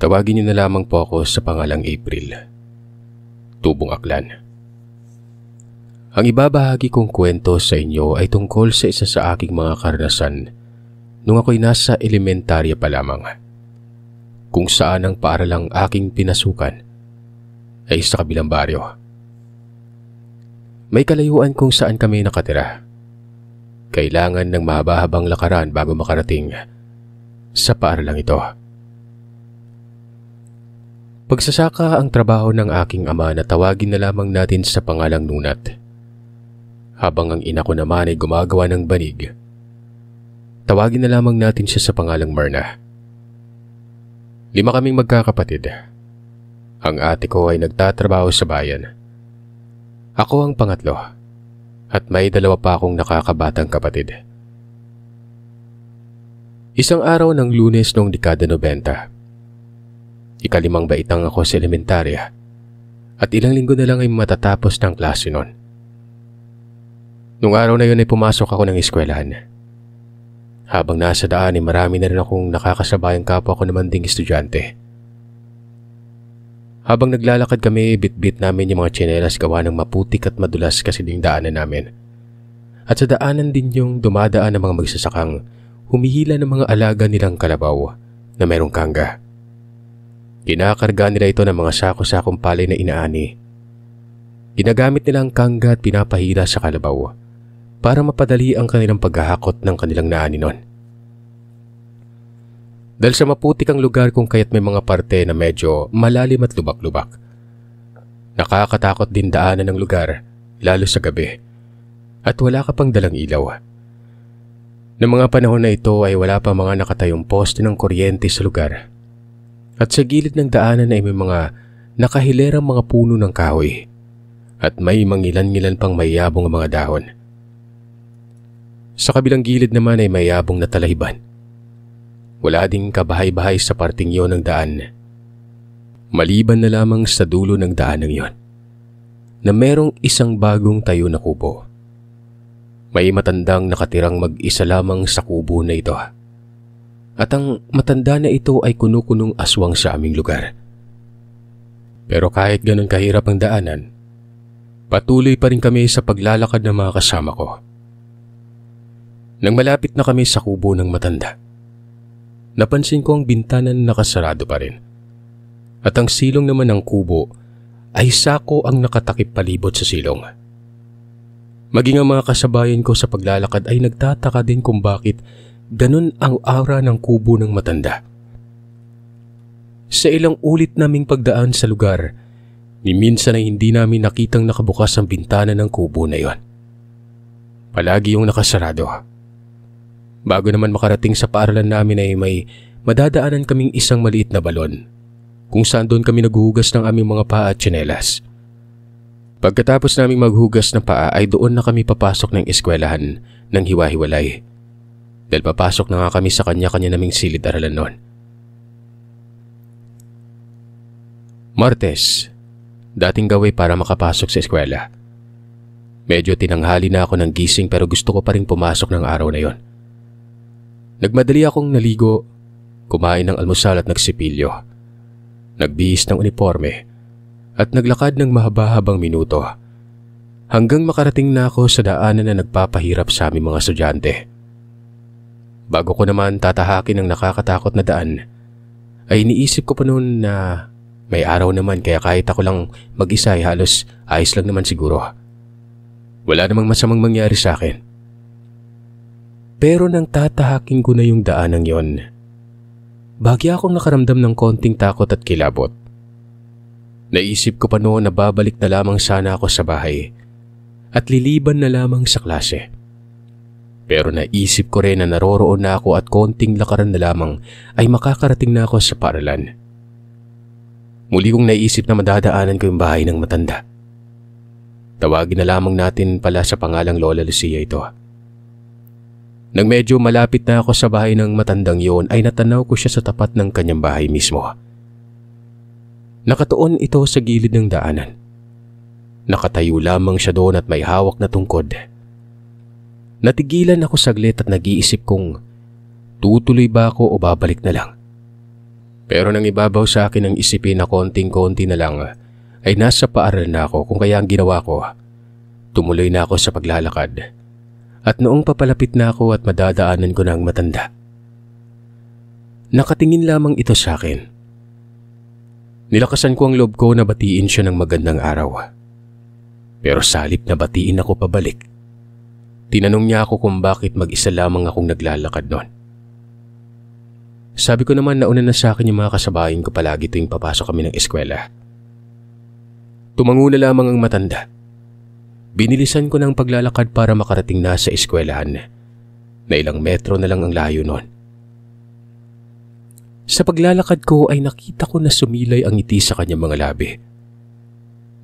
Tawagin niyo na lamang po ako sa pangalang April. Tubong Aklan. Ang ibabahagi kong kwento sa inyo ay tungkol sa isa sa aking mga karanasan nung ako'y nasa elementarya pa lamang. Kung saan ang paaralang aking pinasukan ay sa kabilang baryo. May kalayuan kung saan kami nakatira. Kailangan ng mahaba-habang lakaran bago makarating sa paaralang ito. Pagsasaka ang trabaho ng aking ama na tawagin na lamang natin sa pangalang Nunat. Habang ang ina ko naman ay gumagawa ng banig, tawagin na lamang natin siya sa pangalang Myrna. 5 kaming magkakapatid. Ang ate ko ay nagtatrabaho sa bayan. Ako ang pangatlo at may 2 pa akong nakakabatang kapatid. Isang araw ng Lunes noong dekada 90. Ika-5 baitang ako sa elementarya at ilang linggo na lang ay matatapos ng klase nun. Nung araw na yun ay pumasok ako ng eskwelahan. Habang nasa daan ay marami na rin akong nakakasabayang kapwa ko naman ding estudyante. Habang naglalakad kami, bit-bit namin yung mga tsinelas gawa ng maputik at madulas kasi ding daanan namin. At sa daanan din yung dumadaan ng mga magsasakang humihila ng mga alaga nilang kalabaw na mayroong kangga. Kinakarga nila ito ng mga sako-sakong palay na inaani. Ginagamit nila ang kangga at pinapahila sa kalabaw para mapadali ang kanilang paghahakot ng kanilang naani nun. Dahil sa maputik ang lugar kung kaya't may mga parte na medyo malalim at lubak-lubak. Nakakatakot din daanan ng lugar, lalo sa gabi, at wala ka pang dalang ilaw. Noong mga panahon na ito ay wala pa mga nakatayong poste ng kuryente sa lugar. At sa gilid ng daanan ay may mga nakahilerang mga puno ng kahoy at may mangilan-ngilan pang mayabong mga dahon. Sa kabilang gilid naman ay mayabong na talahiban. Wala ding kabahay-bahay sa parting yon ng daan. Maliban na lamang sa dulo ng daan ng yon na merong isang bagong tayo na kubo. May matandang nakatirang mag-isa lamang sa kubo na ito. At ang matanda na ito ay kuno-kunong aswang sa aming lugar. Pero kahit ganun kahirap ang daanan, patuloy pa rin kami sa paglalakad ng mga kasama ko. Nang malapit na kami sa kubo ng matanda, napansin ko ang bintana na nakasarado pa rin. At ang silong naman ng kubo ay sako ang nakatakip palibot sa silong. Maging ang mga kasabayan ko sa paglalakad ay nagtataka din kung bakit ganun ang aura ng kubo ng matanda. Sa ilang ulit naming pagdaan sa lugar, ni minsan ay hindi namin nakitang nakabukas ang bintana ng kubo na yon. Palagi yung nakasarado. Bago naman makarating sa paaralan namin ay may madadaanan kaming isang maliit na balon, kung saan doon kami naghuhugas ng aming mga paa at tsinelas. Pagkatapos naming maghugas ng paa ay doon na kami papasok ng eskwelahan ng hiwa-hiwalay. Dahil papasok na nga kami sa kanya-kanya naming silid-aralan noon. Martes, dating gawin para makapasok sa eskwela. Medyo tinanghali na ako ng gising pero gusto ko pa rin pumasok ng araw na yon. Nagmadali akong naligo, kumain ng almusal at nagsipilyo. Nagbihis ng uniforme at naglakad ng mahaba-habang minuto hanggang makarating na ako sa daanan na nagpapahirap sa aming mga estudyante. Bago ko naman tatahakin ang nakakatakot na daan, ay iniisip ko pa noon na may araw naman kaya kahit ako lang mag-isa ay halos ayos lang naman siguro. Wala namang masamang mangyari sa akin. Pero nang tatahakin ko na yung daanang yon, bagya akong nakaramdam ng konting takot at kilabot. Naisip ko pa noon na babalik na lamang sana ako sa bahay at liliban na lamang sa klase. Pero naisip ko rin na naroroon na ako at konting lakaran na lamang ay makakarating na ako sa paaralan. Muli kong naisip na madadaanan ko yung bahay ng matanda. Tawagin na lamang natin pala sa pangalang Lola Lucia ito. Nang medyo malapit na ako sa bahay ng matandang yon ay natanaw ko siya sa tapat ng kanyang bahay mismo. Nakatuon ito sa gilid ng daanan. Nakatayo lamang siya doon at may hawak na tungkod. Natigilan ako saglit at nag-iisip kung tutuloy ba ako o babalik na lang. Pero nang ibabaw sa akin ang isipin na konting-konti na lang ay nasa paaralan na ako, kung kaya ang ginawa ko, tumuloy na ako sa paglalakad. At noong papalapit na ako at madadaanan ko na ang matanda, nakatingin lamang ito sa akin. Nilakasan ko ang loob ko na batiin siya ng magandang araw. Pero sa halip na batiin ako pabalik, tinanong niya ako kung bakit mag-isa lamang akong naglalakad noon. Sabi ko naman nauna na sa akin yung mga kasabayan ko palagi tuwing papasok kami ng eskwela. Tumango na lamang ang matanda. Binilisan ko ng paglalakad para makarating na sa eskwelahan na ilang metro na lang ang layo noon. Sa paglalakad ko ay nakita ko na sumilay ang ngiti sa kanyang mga labi.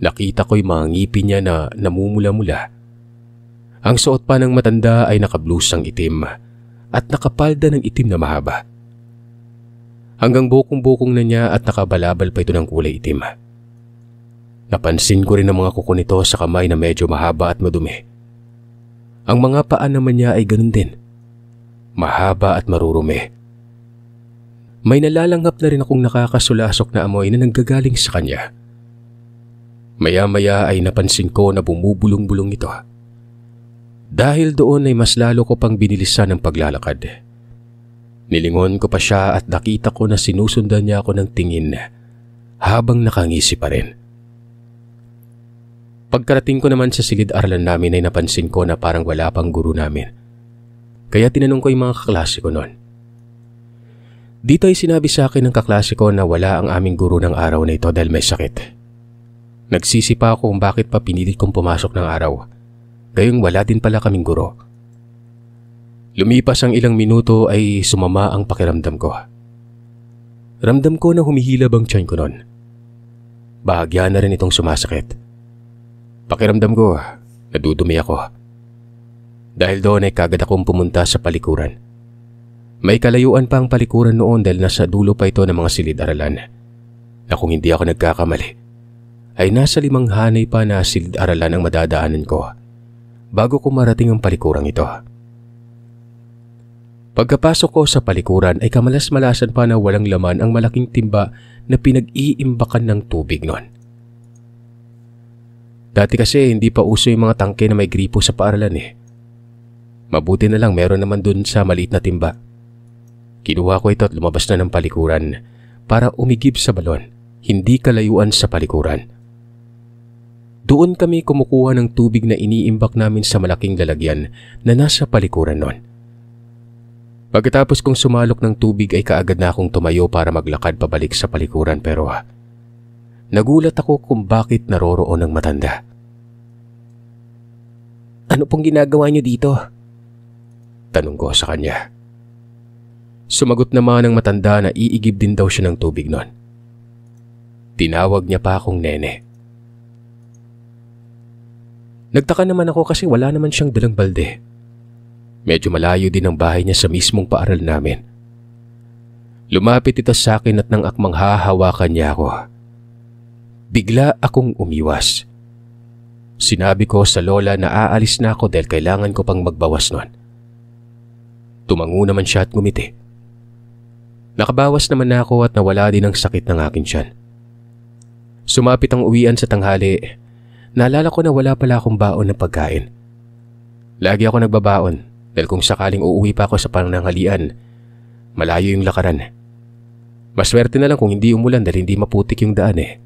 Nakita ko yung mga ngipin niya na namumula-mula. Ang suot pa ng matanda ay nakablusang itim at nakapalda ng itim na mahaba. Hanggang bukong-bukong na niya at nakabalabal pa ito ng kulay itim. Napansin ko rin ang mga kuko nito sa kamay na medyo mahaba at madumi. Ang mga paa naman niya ay ganun din. Mahaba at marurumi. May nalalanghap na rin akong nakakasulasok na amoy na nanggagaling sa kanya. Maya-maya ay napansin ko na bumubulong-bulong ito. Dahil doon ay mas lalo ko pang binilisan ang paglalakad. Nilingon ko pa siya at nakita ko na sinusundan niya ako ng tingin habang nakangisi pa rin. Pagkarating ko naman sa silid-aralan namin ay napansin ko na parang wala pang guro namin. Kaya tinanong ko yung mga kaklase ko noon. Dito ay sinabi sa akin ng kaklase ko na wala ang aming guro ng araw na ito dahil may sakit. Nagsisi pa ako kung bakit pa pinilit kong pumasok ng araw. Gayong wala din pala kaming guro. Lumipas ang ilang minuto ay sumama ang pakiramdam ko. Ramdam ko na humihilab ang tiyan ko noon. Bahagya na rin itong sumasakit. Pakiramdam ko, nadudumi ako. Dahil doon ay kagad akong pumunta sa palikuran. May kalayuan pa ang palikuran noon dahil nasa dulo pa ito ng mga silid-aralan. Na kung hindi ako nagkakamali, ay nasa 5 hanay pa na silid-aralan ang madadaanan ko bago ko marating ang palikurang ito. Pagkapasok ko sa palikuran ay kamalas-malasan pa na walang laman ang malaking timba na pinag-iimbakan ng tubig noon. Dati kasi hindi pa uso yung mga tangke na may gripo sa paaralan eh. Mabuti na lang meron naman dun sa maliit na timba. Kinuha ko ito at lumabas na ng palikuran para umigib sa balon, hindi kalayuan sa palikuran. Doon kami kumukuha ng tubig na iniimbak namin sa malaking lalagyan na nasa palikuran noon. Pagkatapos kong sumalok ng tubig ay kaagad na akong tumayo para maglakad pabalik sa palikuran pero nagulat ako kung bakit naroroon ang matanda. Ano pong ginagawa niyo dito? Tanong ko sa kanya. Sumagot naman ang matanda na iigib din daw siya ng tubig noon. Tinawag niya pa akong nene. Nagtaka naman ako kasi wala naman siyang dalang balde. Medyo malayo din ang bahay niya sa mismong paaral namin. Lumapit ito sa akin at nang akmang hahawakan niya ako. Bigla akong umiwas. Sinabi ko sa lola na aalis na ako dahil kailangan ko pang magbawas noon. Tumango naman siya at ngumiti. Nakabawas naman na ako at nawala din ang sakit ng aking tiyan. Sumapit ang uwian sa tanghali. Naalala ko na wala pala akong baon na pagkain. Lagi ako nagbabaon. Dahil kung sakaling uuwi pa ako sa pananghalian, malayo yung lakaran. Maswerte na lang kung hindi umulan dahil hindi maputik yung daan eh.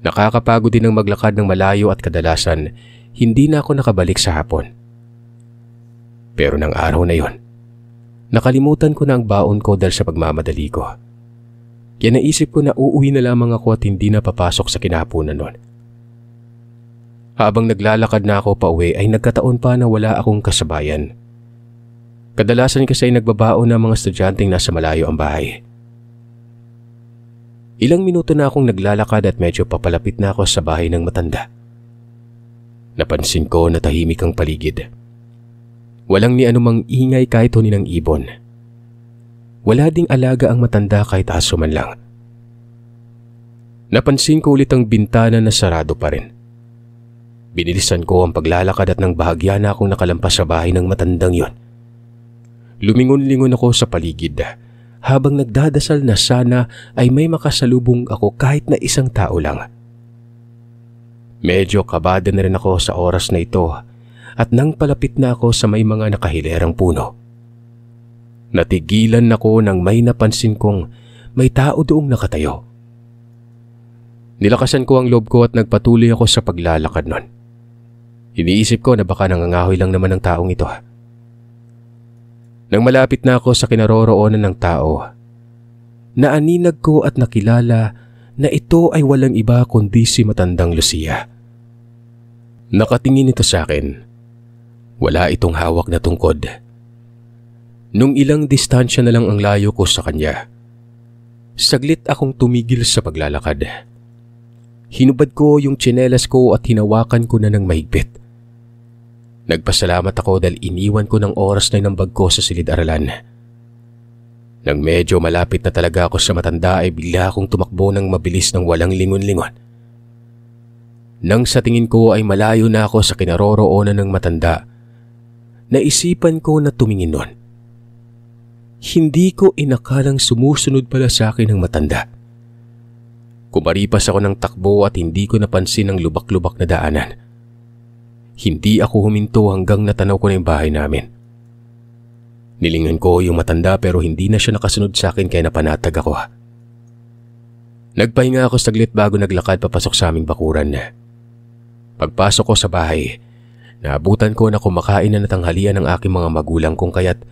Nakakapagod din ang maglakad ng malayo at kadalasan, hindi na ako nakabalik sa hapon. Pero ng araw na yon, nakalimutan ko na ang baon ko dahil sa pagmamadali ko. Kaya naisip ko na uuwi na lamang ako at hindi na papasok sa kinahaponan noon. Habang naglalakad na ako pa uwi ay nagkataon pa na wala akong kasabayan. Kadalasan kasi ay nagbabaon ng mga estudyanteng nasa malayo ang bahay. Ilang minuto na akong naglalakad at medyo papalapit na ako sa bahay ng matanda. Napansin ko na tahimik ang paligid. Walang ni anumang ingay kahit huni ng ibon. Wala ding alaga ang matanda kahit aso man lang. Napansin ko ulit ang bintana na sarado pa rin. Binilisan ko ang paglalakad at nang bahagya na akong nakalampas sa bahay ng matandang yon. Lumingon-lingon ako sa paligid habang nagdadasal na sana ay may makasalubong ako kahit na isang tao lang. Medyo kabado na rin ako sa oras na ito at nang palapit na ako sa may mga nakahilerang puno. Natigilan ako nang may napansin kong may tao doong nakatayo. Nilakasan ko ang loob ko at nagpatuloy ako sa paglalakad nun. Iniisip ko na baka nangangahoy lang naman ang taong ito. Nang malapit na ako sa kinaroroonan ng tao, naaninag ko at nakilala na ito ay walang iba kundi si matandang Lucia. Nakatingin ito sa akin. Wala itong hawak na tungkod. Nung ilang distansya na lang ang layo ko sa kanya, saglit akong tumigil sa paglalakad. Hinubad ko yung tsinelas ko at hinawakan ko na ng mahigpit. Nagpasalamat ako dahil iniwan ko ng oras na ng bag ko sa silid-aralan. Nang medyo malapit na talaga ako sa matanda ay bigla akong tumakbo ng mabilis ng walang lingon-lingon. Nang sa tingin ko ay malayo na ako sa kinaroroonan ng matanda, naisipan ko na tumingin nun. Hindi ko inakalang sumusunod pala sa akin ang matanda. Kumaripas ako ng takbo at hindi ko napansin ang lubak-lubak na daanan. Hindi ako huminto hanggang natanaw ko na yung bahay namin. Nilingan ko yung matanda pero hindi na siya nakasunod sa akin kaya napanatag ako. Nagpahinga ako saglit bago naglakad papasok sa aming bakuran. Pagpasok ko sa bahay, naabutan ko na kumakain na natanghalian ng aking mga magulang kung kaya't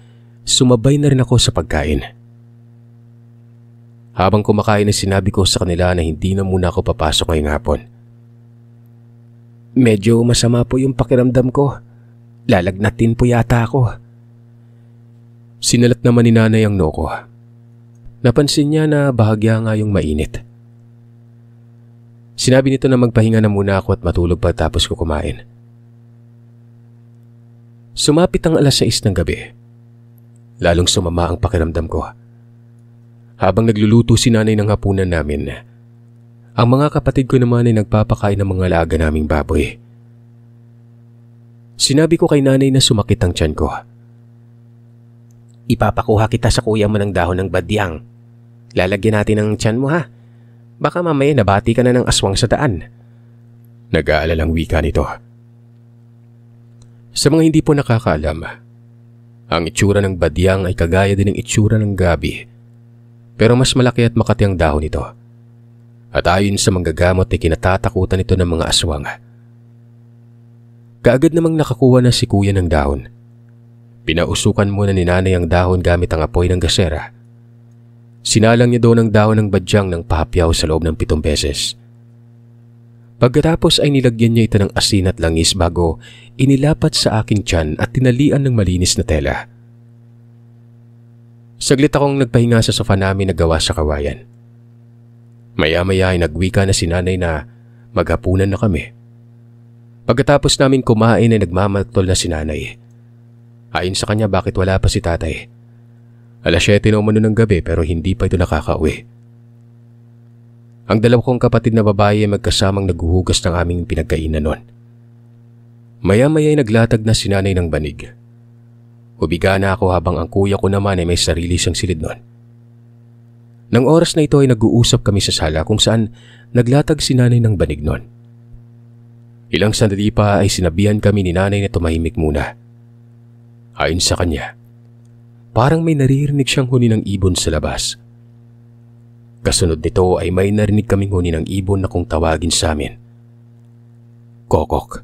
sumabay na rin ako sa pagkain. Habang kumakain ay sinabi ko sa kanila na hindi na muna ako papasok ngayong hapon. Medyo masama po yung pakiramdam ko. Lalagnatin po yata ako. Sinalat naman ni nanay ang noo ko. Napansin niya na bahagya nga yung mainit. Sinabi nito na magpahinga na muna ako at matulog pagtapos ko kumain. Sumapit ang 6:00 ng gabi. Lalong sumama ang pakiramdam ko. Habang nagluluto si nanay ng hapunan namin, ang mga kapatid ko naman ay nagpapakain ng mga alaga naming baboy. Sinabi ko kay nanay na sumakit ang tiyan ko. Ipapakuha kita sa kuya mo ng dahon ng badyang. Lalagyan natin ang tiyan mo ha. Baka mamaya nabati ka na ng aswang sa daan. Nag-aalalang wika nito. Sa mga hindi po nakakaalam, ang itsura ng badyang ay kagaya din ng itsura ng gabi. Pero mas malaki at makati ang dahon nito. At ayon sa manggagamot ay kinatatakutan ito ng mga aswang. Kaagad namang nakakuha na si kuya ng dahon. Pinausukan muna ni nanay ang dahon gamit ang apoy ng gasera. Sinalang niya doon ang dahon ng badyang ng pahapyaw sa loob ng 7 beses. Pagkatapos ay nilagyan niya ito ng asin at langis bago inilapat sa aking tiyan at tinalian ng malinis na tela. Saglit akong nagpahinga sa sofa namin na gawa sa kawayan. Maya-maya ay nagwika na si nanay na maghapunan na kami. Pagkatapos namin kumain ay nagmamatol na si nanay. Ayon sa kanya bakit wala pa si tatay. 7:00 na umano ng gabi pero hindi pa ito nakakauwi. Ang 2 kong kapatid na babae ay magkasamang naghuhugas ng aming pinagkainan noon. Maya-maya ay naglatag na si nanay ng banig. Hubiga na ako habang ang kuya ko naman ay may sarili siyang silid noon. Nang oras na ito ay nag-uusap kami sa sala kung saan naglatag si nanay ng banig noon. Ilang sandali pa ay sinabihan kami ni nanay na tumahimik muna. Ayon sa kanya, parang may naririnig siyang huni ng ibon sa labas. Kasunod nito ay may narinig kaming huni ng ibon na kung tawagin sa amin. Kokok.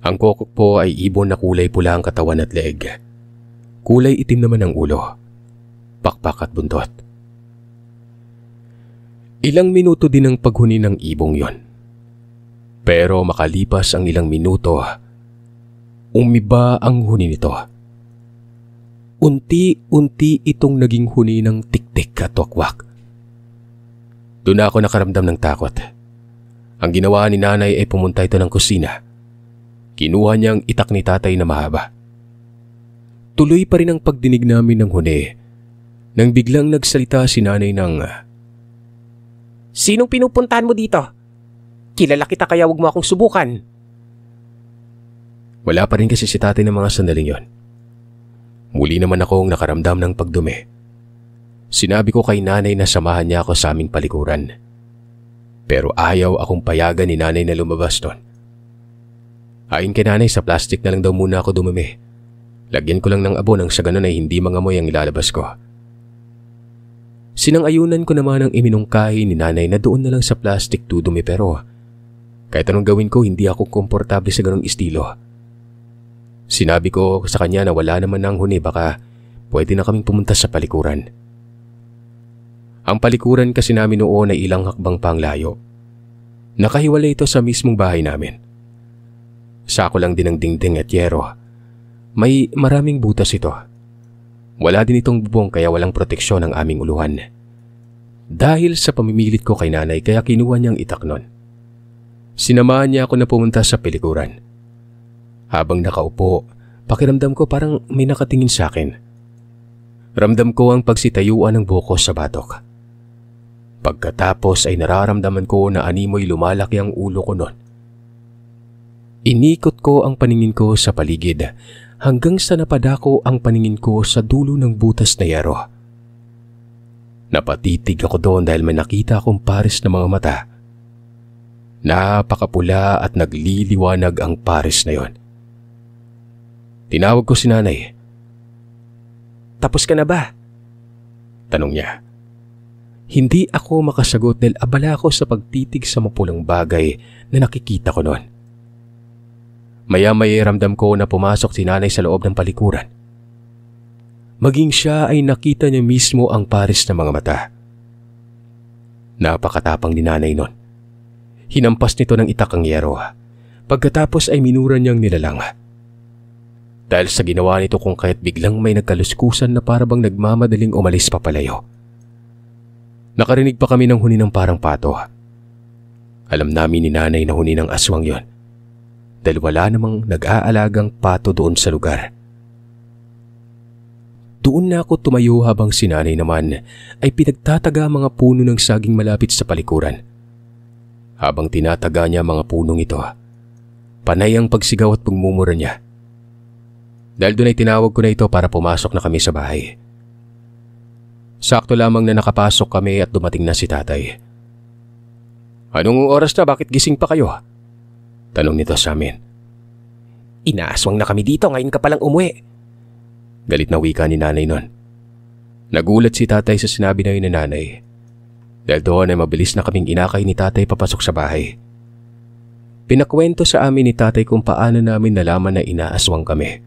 Ang kokok po ay ibon na kulay pula ang katawan at leeg. Kulay itim naman ang ulo, pakpak at buntot. Ilang minuto din ang paghuni ng ibong yon. Pero makalipas ang ilang minuto, umiba ang huni nito. Unti-unti itong naging huni ng tik-tik at wakwak. Doon ako nakaramdam ng takot. Ang ginawa ni nanay ay pumunta ito ng kusina. Kinuha niya ang itak ni tatay na mahaba. Tuloy pa rin ang pagdinig namin ng huni nang biglang nagsalita si nanay ng, "Sinong pinupuntahan mo dito? Kilala kita kaya wag mo akong subukan." Wala pa rin kasi si tatay ng mga sandaling yon. Muli naman akong nakaramdam ng pagdumi. Sinabi ko kay nanay na samahan niya ako sa aming palikuran. Pero ayaw akong payagan ni nanay na lumabas doon. Ayon kay nanay, sa plastic na lang daw muna ako dumumi. Lagyan ko lang ng abo nang sa ganun ay hindi mangamoy ang ilalabas ko. Sinang-ayunan ko naman ang iminungkahi ni nanay na doon na lang sa plastic dudumi, pero kahit anong gawin ko, hindi ako komportable sa ganung estilo. Sinabi ko sa kanya na wala naman nang huni, baka pwede na kaming pumunta sa palikuran. Ang palikuran kasi namin noon ay ilang hakbang pang layo. Nakahiwalay ito sa mismong bahay namin. Sako lang din ang dingding at yero. May maraming butas ito. Wala din itong bubong kaya walang proteksyon ang aming uluhan. Dahil sa pamimilit ko kay nanay kaya kinuha niyang itak nun. Sinamahan niya ako na pumunta sa palikuran. Habang nakaupo, pakiramdam ko parang may nakatingin sa akin. Ramdam ko ang pagsitayuan ng buhok ko sa batok. Pagkatapos ay nararamdaman ko na animoy lumalaki ang ulo ko nun. Inikot ko ang paningin ko sa paligid hanggang sa napadako ang paningin ko sa dulo ng butas na yero. Napatitig ako doon dahil may nakita akong pares na mga mata. Napakapula at nagliliwanag ang pares na yon. Tinawag ko si nanay. "Tapos ka na ba?" tanong niya. Hindi ako makasagot dahil abala ako sa pagtitig sa mapulang bagay na nakikita ko noon. Maya-maya ramdam ko na pumasok si nanay sa loob ng palikuran. Maging siya ay nakita niya mismo ang pares ng mga mata. Napakatapang ni nanay noon. Hinampas nito ng itak ang yero. Pagkatapos ay minura niyang nilalang. Dahil sa ginawa nito kung kaya't biglang may nagkaluskusan na parabang nagmamadaling umalis papalayo. Nakarinig pa kami ng huni ng parang pato. Alam namin ni nanay na huni ng aswang yon. Dahil wala namang nag-aalagang pato doon sa lugar. Doon na ako tumayo habang si nanay naman ay pinagtataga mga puno ng saging malapit sa palikuran. Habang tinataga niya mga punong ito, panay ang pagsigaw at pagmumura niya. Dahil doon ay tinawag ko na ito para pumasok na kami sa bahay. Sakto lamang na nakapasok kami at dumating na si tatay. "Anong oras na? Bakit gising pa kayo?" tanong nito sa amin. "Inaaswang na kami dito, ngayon ka palang umuwi." Galit na wika ni nanay nun. Nagulat si tatay sa sinabi na yun ni nanay. Dahil doon ay mabilis na kaming inakay ni tatay papasok sa bahay. Pinakwento sa amin ni tatay kung paano namin nalaman na inaaswang kami.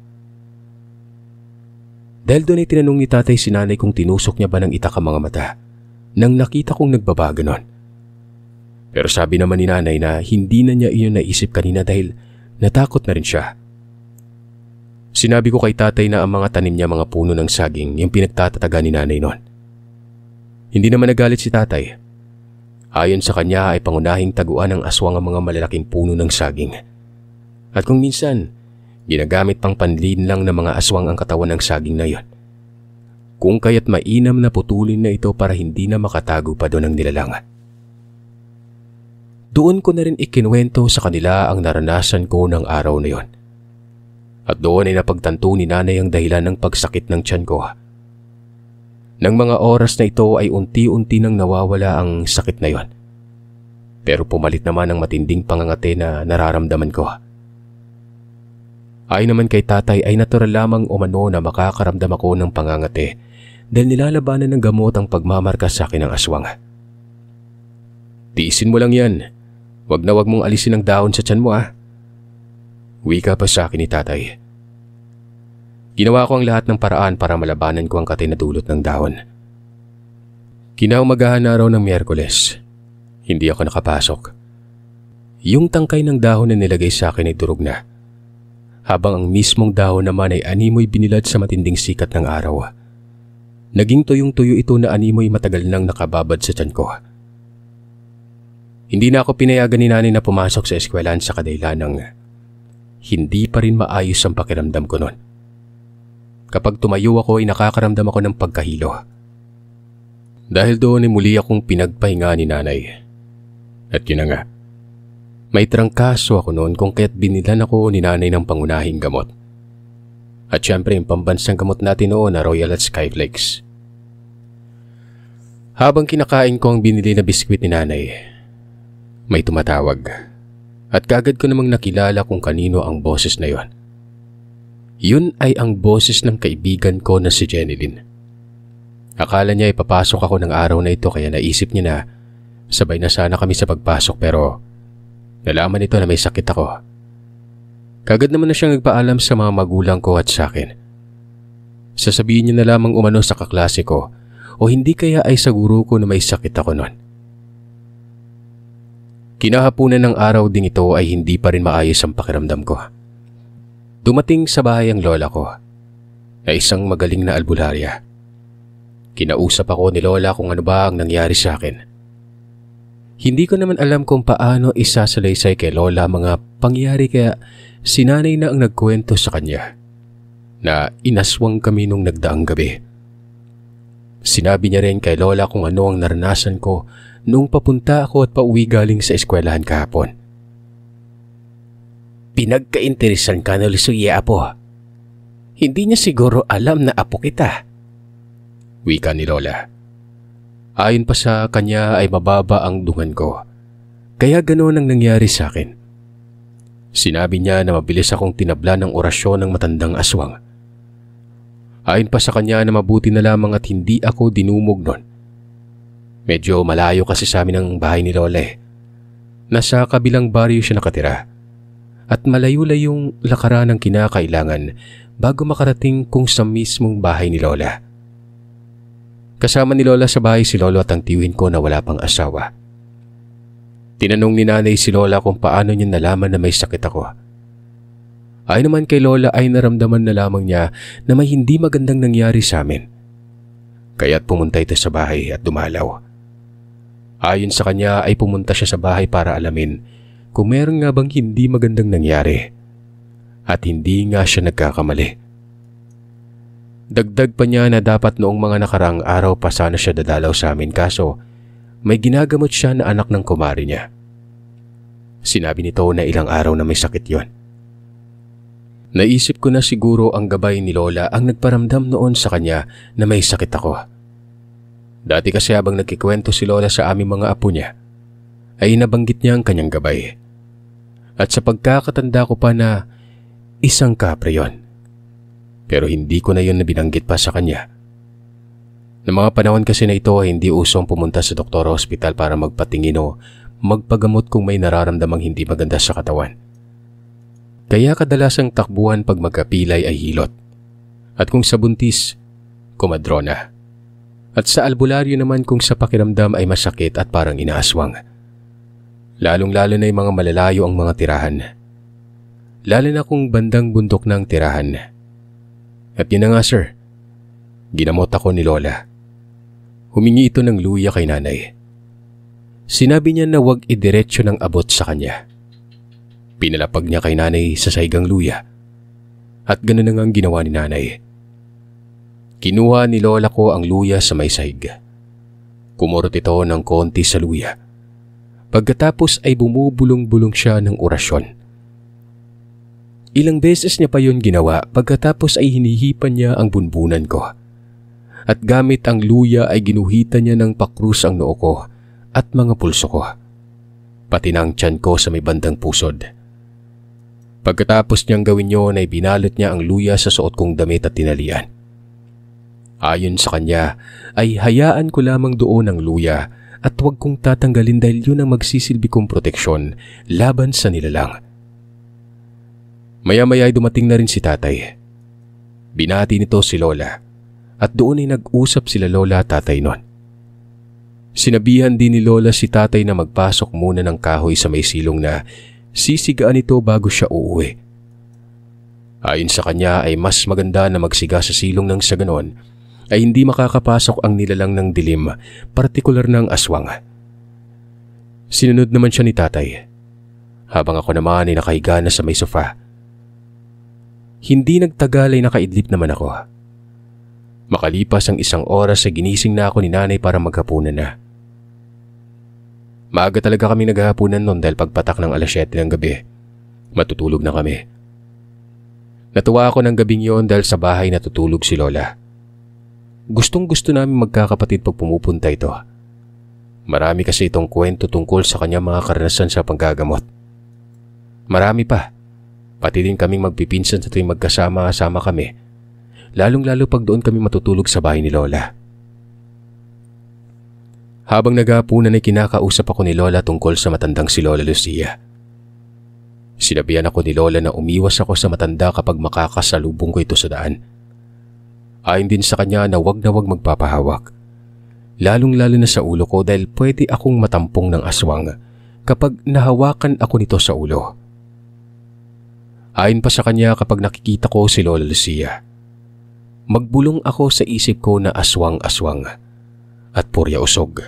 Dahil doon ay tinanong ni tatay si nanay kung tinusok niya ba ng itak ang mga mata nang nakita kong nagbabago nun. Pero sabi naman ni nanay na hindi na niya iyon naisip kanina dahil natakot na rin siya. Sinabi ko kay tatay na ang mga tanim niya mga puno ng saging yung pinagtatataga ni nanay noon. Hindi naman nagalit si tatay. Ayon sa kanya ay pangunahing taguan ng aswang ang mga malalaking puno ng saging. At kung minsan, ginagamit pang panlinlang ng mga aswang ang katawan ng saging na yon. Kung kaya't mainam na putulin na ito para hindi na makatago pa doon ang nilalang. Doon ko na rin ikinuwento sa kanila ang naranasan ko ng araw na yon. At doon ay napagtanto ni nanay ang dahilan ng pagsakit ng tiyan ko. Nang mga oras na ito ay unti-unti nang nawawala ang sakit na yon. Pero pumalit naman ang matinding pangangati na nararamdaman ko. Ayon naman kay tatay ay natural lamang umano na makakaramdam ako ng pangangati dahil nilalabanan ng gamot ang pagmamarka sa akin ng aswang. "Tiisin mo lang yan. Wag na wag mong alisin ang dahon sa tiyan mo wika pa sa akin ni tatay. Ginawa ko ang lahat ng paraan para malabanan ko ang kati na dulot ng dahon. Kinaumagahan na araw ng Miyerkules. Hindi ako nakapasok. Yung tangkay ng dahon na nilagay sa akin ay durog na. Habang ang mismong dahon naman ay animoy binilad sa matinding sikat ng araw. Naging tuyong-tuyo ito na animoy matagal nang nakababad sa tiyan ko. Hindi na ako pinayagan ni nanay na pumasok sa eskwelahan sa kadahilan ng hindi pa rin maayos ang pakiramdam ko noon. Kapag tumayo ako ay nakakaramdam ako ng pagkahilo. Dahil doon ay muli akong pinagpahinga ni nanay. At yun na nga, may trangkaso ako noon kung kaya't binilan ako ni nanay ng pangunahing gamot. At syempre yung pambansang gamot natin noon na Royal at Skyflakes. Habang kinakain ko ang binili na biskwit ni nanay, may tumatawag at kagad ko namang nakilala kung kanino ang boses na yon. Yun ay ang boses ng kaibigan ko na si Jenilyn. Akala niya ipapasok ako ng araw na ito kaya naisip niya na sabay na sana kami sa pagpasok pero nalaman nito na may sakit ako. Kagad naman na siyang nagpaalam sa mga magulang ko at sa akin. Sasabihin niya na lamang umano sa kaklase ko o hindi kaya ay sa guro ko na may sakit ako noon. Kinahapunan ng araw ding ito ay hindi pa rin maayos ang pakiramdam ko. Dumating sa bahay ang lola ko na isang magaling na albularya. Kinausap ako ni lola kung ano ba ang nangyari sa akin. Hindi ko naman alam kung paano isasalaysay kay lola mga pangyari kaya si nanay na ang nagkwento sa kanya na inaswang kami nung nagdaang gabi. Sinabi niya rin kay lola kung ano ang naranasan ko noong papunta ako at pauwi galing sa eskwelahan kahapon. Pinagkainteresan ka na Lusuye, apo. Hindi niya siguro alam na apo kita. Wika ni lola. Ayon pa sa kanya ay mababa ang dungan ko. Kaya ganoon ang nangyari sa akin. Sinabi niya na mabilis akong tinabla ng orasyon ng matandang aswang. Ayon pa sa kanya na mabuti na lamang at hindi ako dinumog nun. Medyo malayo kasi sa amin ang bahay ni lola eh. Nasa kabilang baryo siya nakatira. At malayo-layong lakaran ang kinakailangan bago makarating kung sa mismong bahay ni lola. Kasama ni lola sa bahay si lolo at ang tiwin ko na wala pang asawa. Tinanong ni nanay si lola kung paano niya nalaman na may sakit ako. Ayon naman kay lola ay naramdaman na lamang niya na may hindi magandang nangyari sa amin. Kaya't pumunta ito sa bahay at dumalaw. Ayon sa kanya ay pumunta siya sa bahay para alamin kung meron nga bang hindi magandang nangyari. At hindi nga siya nagkakamali. Dagdag pa niya na dapat noong mga nakaraang araw pa sana siya dadalaw sa amin kaso may ginagamot siya na anak ng kumari niya. Sinabi nito na ilang araw na may sakit yon. Naisip ko na siguro ang gabay ni lola ang nagparamdam noon sa kanya na may sakit ako. Dati kasi habang nagkikwento si lola sa aming mga apo niya, ay nabanggit niya ang kanyang gabay. At sa pagkakatanda ko pa na isang kapre yon. Pero hindi ko na yon na binanggit pa sa kanya. Noong mga panahon kasi na ito ay hindi usong pumunta sa doktor o ospital para magpatingin o magpagamot kung may nararamdamang hindi maganda sa katawan. Kaya kadalasang takbuhan pag magkapilay ay hilot. At kung sa buntis, kumadrona. At sa albularyo naman kung sa pakiramdam ay masakit at parang inaaswang. Lalong-lalo na yung mga malalayo ang mga tirahan. Lalo na kung bandang bundok ng tirahan. At yun na nga sir, ginamot ako ni lola. Humingi ito ng luya kay nanay. Sinabi niya na huwag idiretso ng abot sa kanya. Pinalapag niya kay nanay sa saigang luya. At ganoon na nga ang ginawa ni nanay. Kinuha ni lola ko ang luya sa may sahig. Kumurot ito ng konti sa luya. Pagkatapos ay bumubulong-bulong siya ng orasyon. Ilang beses niya pa yun ginawa pagkatapos ay hinihipan niya ang bunbunan ko. At gamit ang luya ay ginuhitan niya ng pakrus ang noo ko at mga pulso ko. Pati na ang tiyan ko sa may bandang pusod. Pagkatapos niyang gawin yun ay binalot niya ang luya sa suot kong damit at tinalian. Ayon sa kanya ay hayaan ko lamang doon ang luya at huwag kong tatanggalin dahil yun ang magsisilbi kong proteksyon laban sa nilalang. Maya-maya ay dumating na rin si tatay. Binati nito si lola at doon ay nag-usap sila lola at tatay nun. Sinabihan din ni lola si tatay na magpasok muna ng kahoy sa may silong na sisigaan ito bago siya uuwi. Ayon sa kanya ay mas maganda na magsiga sa silong nang sa ganon ay hindi makakapasok ang nilalang ng dilim, partikular ng aswang. Sinunod naman siya ni tatay, habang ako naman ay nakahiga na sa may sofa. Hindi nagtagal ay nakaidlip naman ako. Makalipas ang isang oras ay ginising na ako ni nanay para maghapunan na. Maaga talaga kami naghahapunan noon dahil pagpatak ng 7:00 ng gabi, matutulog na kami. Natuwa ako ng gabing yon dahil sa bahay natutulog si lola. Gustong-gusto namin magkakapatid pag pumupunta ito. Marami kasi itong kwento tungkol sa kanyang mga karanasan sa panggagamot. Marami pa. Pati din kaming magpipinsan sa tuwing magkasama-sama kami. Lalong-lalo pag doon kami matutulog sa bahay ni Lola. Habang naghapunan ay kinakausap ako ni Lola tungkol sa matandang si Lola Lucia. Sinabihan ako ni Lola na umiwas ako sa matanda kapag makakasalubong ko ito sa daan. Ayon din sa kanya na wag magpapahawak. Lalong-lalo na sa ulo ko dahil pwede akong matampong ng aswang kapag nahawakan ako nito sa ulo. Ayon pa sa kanya kapag nakikita ko si Lola Lucia, magbulong ako sa isip ko na aswang-aswang at purya usog.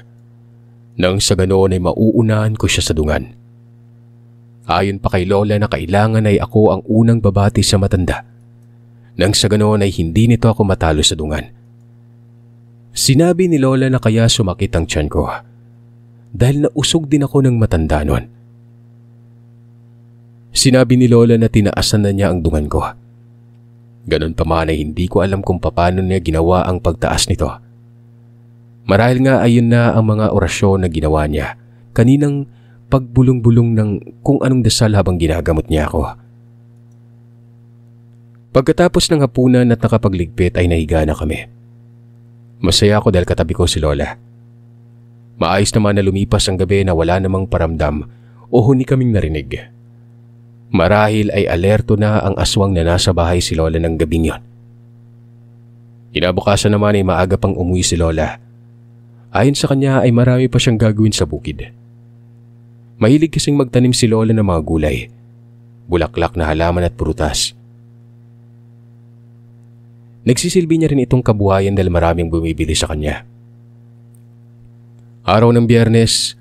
Nang sa ganoon ay mauunahan ko siya sa dungan. Ayon pa kay Lola na kailangan ay ako ang unang babati sa matanda. Nang sa ganoon ay hindi nito ako matalo sa dungan. Sinabi ni Lola na kaya sumakit ang tiyan ko dahil nausog din ako ng matanda noon. Sinabi ni Lola na tinaasan na niya ang dungan ko. Ganon pa man ay hindi ko alam kung paano niya ginawa ang pagtaas nito. Marahil nga ayun na ang mga orasyon na ginawa niya kaninang pagbulong-bulong ng kung anong dasal habang ginagamot niya ako. Pagkatapos ng hapunan at nakapagligpit ay nahiga na kami. Masaya ako dahil katabi ko si Lola. Maayos naman na lumipas ang gabi na wala namang paramdam o huni kaming narinig. Marahil ay alerto na ang aswang na nasa bahay si Lola ng gabing yon. Kinabukasan naman ay maaga pang umuwi si Lola. Ayon sa kanya ay marami pa siyang gagawin sa bukid. Mahilig kasing magtanim si Lola ng mga gulay, bulaklak na halaman at prutas. Nagsisilbi niya rin itong kabuhayan dahil maraming bumibili sa kanya. Araw ng Biyernes,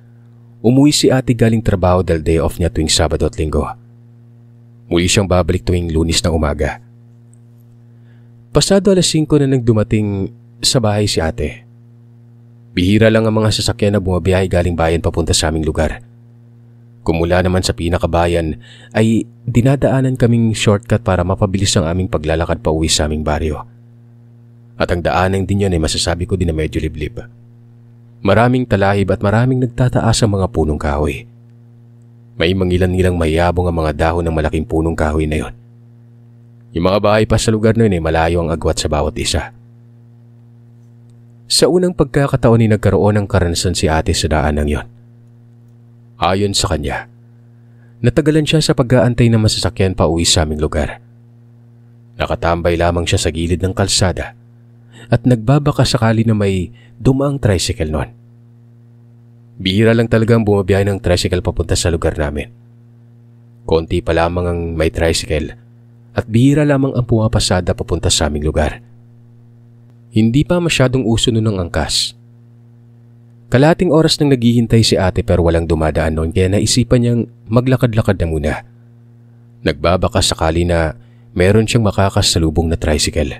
umuwi si ate galing trabaho dahil day off niya tuwing Sabado at Linggo. Muli siyang babalik tuwing Lunes na umaga. Pasado 5:00 na nang dumating sa bahay si ate. Bihira lang ang mga sasakyan na bumabiyahe galing bayan papunta sa aming lugar. Kung mula naman sa pinakabayan ay dinadaanan kaming shortcut para mapabilis ang aming paglalakad pa uwi sa aming baryo. At ang daanan din yun ay masasabi ko din na medyo liblib. Maraming talahib at maraming nagtataas ang mga punong kahoy. May mangilan-ilang mayabong ang mga dahon ng malaking punong kahoy na yon. Yung mga bahay pa sa lugar na yun ay malayo ang agwat sa bawat isa. Sa unang pagkakataon ay nagkaroon ng karanasan si ate sa daanang yon. Ayon sa kanya, natagalan siya sa pag-aantay ng masasakyan pa uwi sa aming lugar. Nakatambay lamang siya sa gilid ng kalsada at nagbabaka sakali na may dumaang tricycle noon. Bihira lang talagang bumabiyahe ng tricycle papunta sa lugar namin. Konti pa lamang ang may tricycle at bihira lamang ang pumapasada papunta sa aming lugar. Hindi pa masyadong uso noon ang angkas. Kalahating oras nang naghihintay si ate pero walang dumadaan noon kaya naisipan niyang maglakad-lakad na muna. Nagbabaka sakali na meron siyang makakasalubong na tricycle.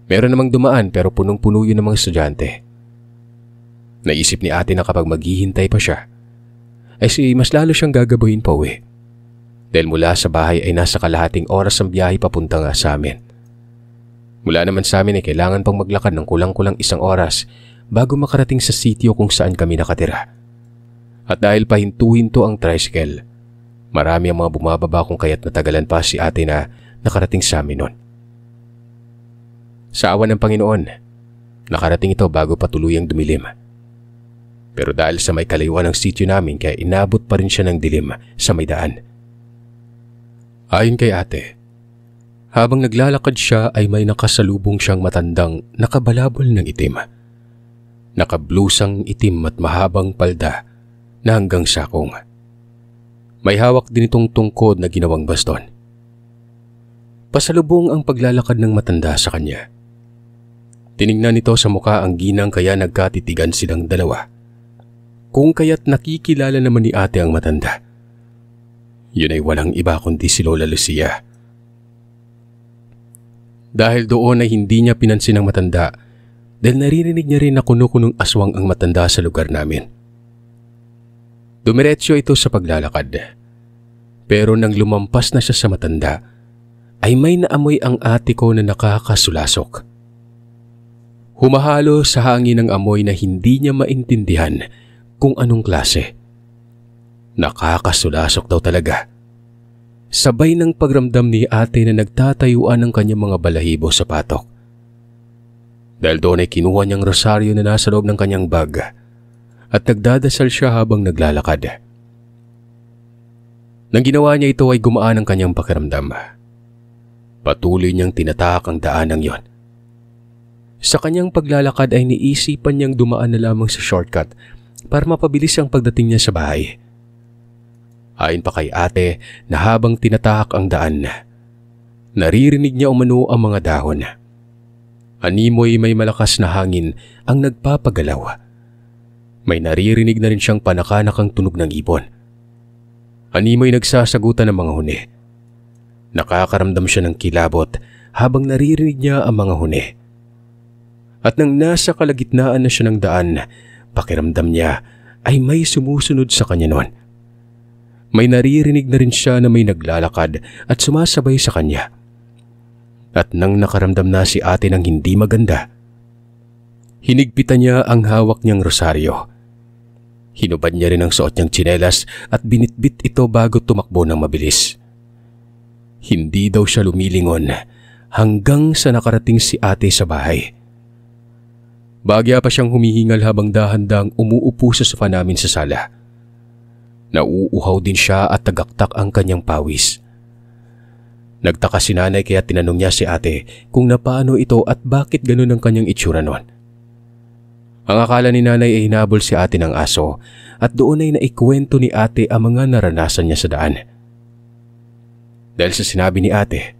Meron namang dumaan pero punong-puno yun ng mga estudyante. Naisip ni ate na kapag maghihintay pa siya, ay mas lalo siyang gagabuhin pa uwi. Dahil mula sa bahay ay nasa kalahating oras ang biyahe papunta nga sa amin. Mula naman sa amin ay kailangan pang maglakad ng kulang-kulang 1 oras bago makarating sa sitio kung saan kami nakatira. At dahil pahinto-hinto ang tricycle, marami ang mga bumababa kung kaya't natagalan pa si ate na nakarating sa amin noon. Sa awa ng Panginoon, nakarating ito bago pa tuluyang dumilim. Pero dahil sa may kalayuan ng sitio namin kaya inabot pa rin siya ng dilim sa may daan. Ayon kay ate, habang naglalakad siya ay may nakasalubong siyang matandang nakabalabol ng itim. Nakablusang itim at mahabang palda na hanggang sakong. May hawak din itong tungkod na ginawang baston. Pasalubong ang paglalakad ng matanda sa kanya. Tiningnan nito sa muka ang ginang kaya nagkatitigan silang dalawa. Kung kaya't nakikilala naman ni ate ang matanda. Yun ay walang iba kundi si Lola Lucia. Dahil doon ay hindi niya pinansin ang matanda dahil naririnig niya rin na kuno-kunong aswang ang matanda sa lugar namin. Dumiretso ito sa paglalakad. Pero nang lumampas na siya sa matanda, ay may naamoy ang ate ko na nakakasulasok. Humahalo sa hangin ang amoy na hindi niya maintindihan kung anong klase. Nakakasulasok daw talaga. Sabay ng pagramdam ni ate na nagtatayuan ang kanyang mga balahibo sa patok. Dahil doon ay kinuha niyang rosaryo na nasa loob ng kanyang bag at nagdadasal siya habang naglalakad. Nang ginawa niya ito ay gumaan ang kanyang pakiramdam. Patuloy niyang tinatahak ang daanang yon. Sa kanyang paglalakad ay niisipan niyang dumaan na lamang sa shortcut para mapabilis ang pagdating niya sa bahay. Ayon pa kay ate na habang tinatahak ang daan, naririnig niya umano ang mga dahon. Animoy may malakas na hangin ang nagpapagalaw. May naririnig na rin siyang panakanakang tunog ng ibon. Animoy nagsasagutan ng mga huni. Nakakaramdam siya ng kilabot habang naririnig niya ang mga huni. At nang nasa kalagitnaan na siya ng daan, pakiramdam niya ay may sumusunod sa kanya noon. May naririnig na rin siya na may naglalakad at sumasabay sa kanya. At nang nakaramdam na si ate ng hindi maganda, hinigpitan niya ang hawak niyang rosaryo. Hinubad niya rin ang suot niyang tsinelas at binitbit ito bago tumakbo ng mabilis. Hindi daw siya lumilingon hanggang sa nakarating si ate sa bahay. Bagya pa siyang humihingal habang dahan-dahang umuupo sa sofa namin sa sala. Nauuhaw din siya at tagaktak ang kanyang pawis. Nagtaka si nanay kaya tinanong niya si ate kung napaano ito at bakit ganun ang kanyang itsura noon. Ang akala ni nanay ay hinabol si ate ng aso at doon ay naikwento ni ate ang mga naranasan niya sa daan. Dahil sa sinabi ni ate,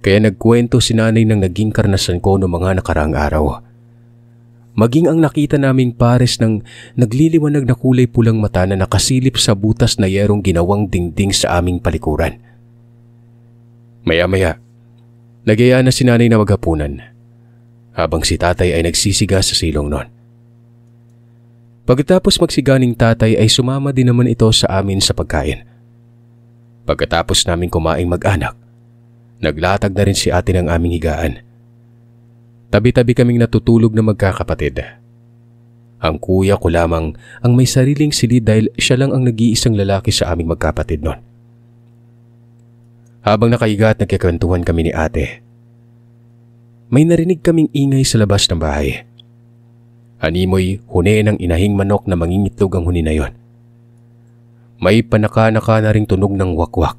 kaya nagkwento si nanay ng naging karanasan ko noong mga nakaraang araw. Maging ang nakita naming pares ng nagliliwanag na kulay pulang mata na nakasilip sa butas na yerong ginawang dingding sa aming palikuran. Maya-maya, nagaya na si nanay na maghapunan, habang si tatay ay nagsisiga sa silong noon. Pagkatapos magsiganing tatay ay sumama din naman ito sa amin sa pagkain. Pagkatapos namin kumaing mag-anak, naglatag na rin si ate ng aming higaan. Tabi-tabi kaming natutulog na magkakapatid. Ang kuya ko lamang ang may sariling silid dahil siya lang ang nag-iisang lalaki sa aming magkapatid noon. Habang nakaiga at nagkikwentuhan kami ni ate, may narinig kaming ingay sa labas ng bahay. Animoy huni ng inahing manok na mangingitlog ang huni na yon. May panaka-naka na ring tunog ng wakwak.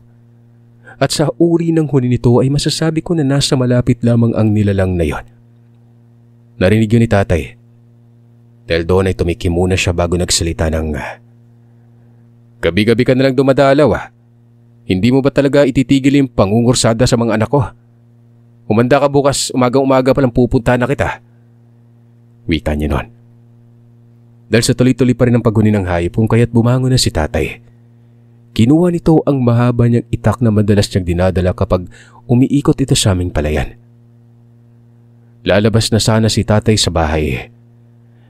At sa uri ng huni nito ay masasabi ko na nasa malapit lamang ang nilalang na yon. Narinig yun ni tatay. Dahil doon ay tumiki muna siya bago nagsalita ng, "Gabi-gabi ka na lang dumadalaw ah. Hindi mo ba talaga ititigil yung pangungursada sa mga anak ko? Humanda ka bukas umagang-umaga palang pupunta na kita." Wika niya noon. Dahil sa tuloy-tuloy pa rin ang paghuni ng hayop kung kaya't bumangon na si tatay. Kinuha nito ang mahaba niyang itak na madalas niyang dinadala kapag umiikot ito sa aming palayan. Lalabas na sana si tatay sa bahay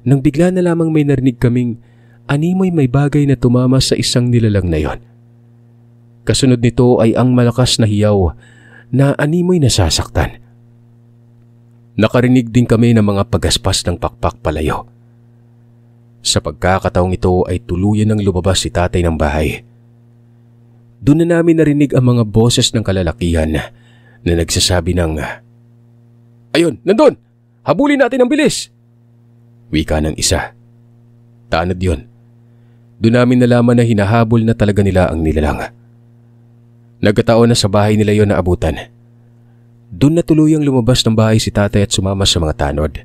nang bigla na lamang may narinig kaming animoy may bagay na tumama sa isang nilalang na yon. Kasunod nito ay ang malakas na hiyaw na animoy nasasaktan. Nakarinig din kami ng mga pagaspas ng pakpak palayo. Sa pagkakataong ito ay tuluyan ng lumabas si tatay ng bahay. Doon na namin narinig ang mga boses ng kalalakihan na nagsasabi ng, "Ayun, nandun! Habulin natin ang bilis!" Wika ng isa. Tanod yun. Doon namin nalaman na hinahabol na talaga nila ang nilalang. Nagkataon na sa bahay nila yon na abutan. Doon na tuluyang lumabas ng bahay si tatay at sumama sa mga tanod.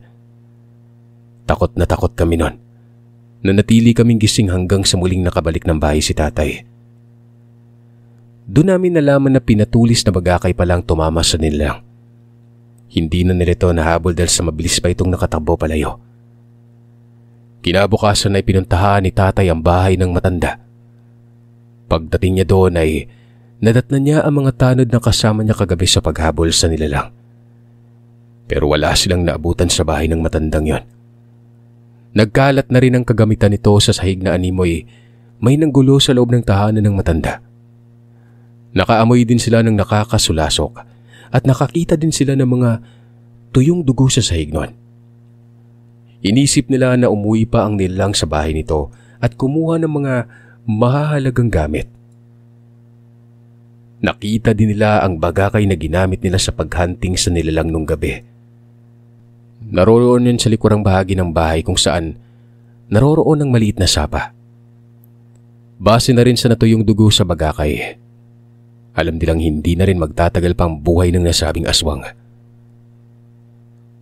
Takot na takot kami nun. Nanatili kaming gising hanggang sa muling nakabalik ng bahay si tatay. Doon namin nalaman na pinatulis na bagakay palang tumama sa nilalang. Hindi na nila ito nahabol dahil sa mabilis pa itong nakatakbo palayo. Kinabukasan ay pinuntahan ni tatay ang bahay ng matanda. Pagdating niya doon ay nadatnan niya ang mga tanod na kasama niya kagabi sa paghabol sa nilalang. Pero wala silang naabutan sa bahay ng matandang yon. Nagkalat na rin ang kagamitan nito sa sahig na animoy. May nanggulo sa loob ng tahanan ng matanda. Nakaamoy din sila ng nakakasulasok at nakakita din sila ng mga tuyong dugo sa sahig nun. Inisip nila na umuwi pa ang nilalang sa bahay nito at kumuha ng mga mahahalagang gamit. Nakita din nila ang bagakay na ginamit nila sa paghunting sa nilalang nung gabi. Naroroon yun sa likurang bahagi ng bahay kung saan naroroon ang maliit na sapa. Base na rin sa natuyong dugo sa bagakay. Alam nilang hindi na rin magtatagal pang buhay ng nasabing aswang.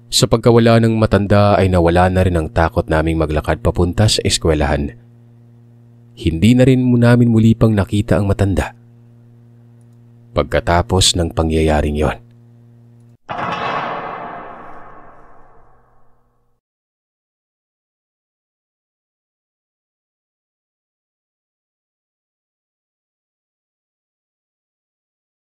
Sa pagkawala ng matanda ay nawala na rin ang takot naming maglakad papunta sa eskwelahan. Hindi na rin namin muli pang nakita ang matanda. Pagkatapos ng pangyayaring yon.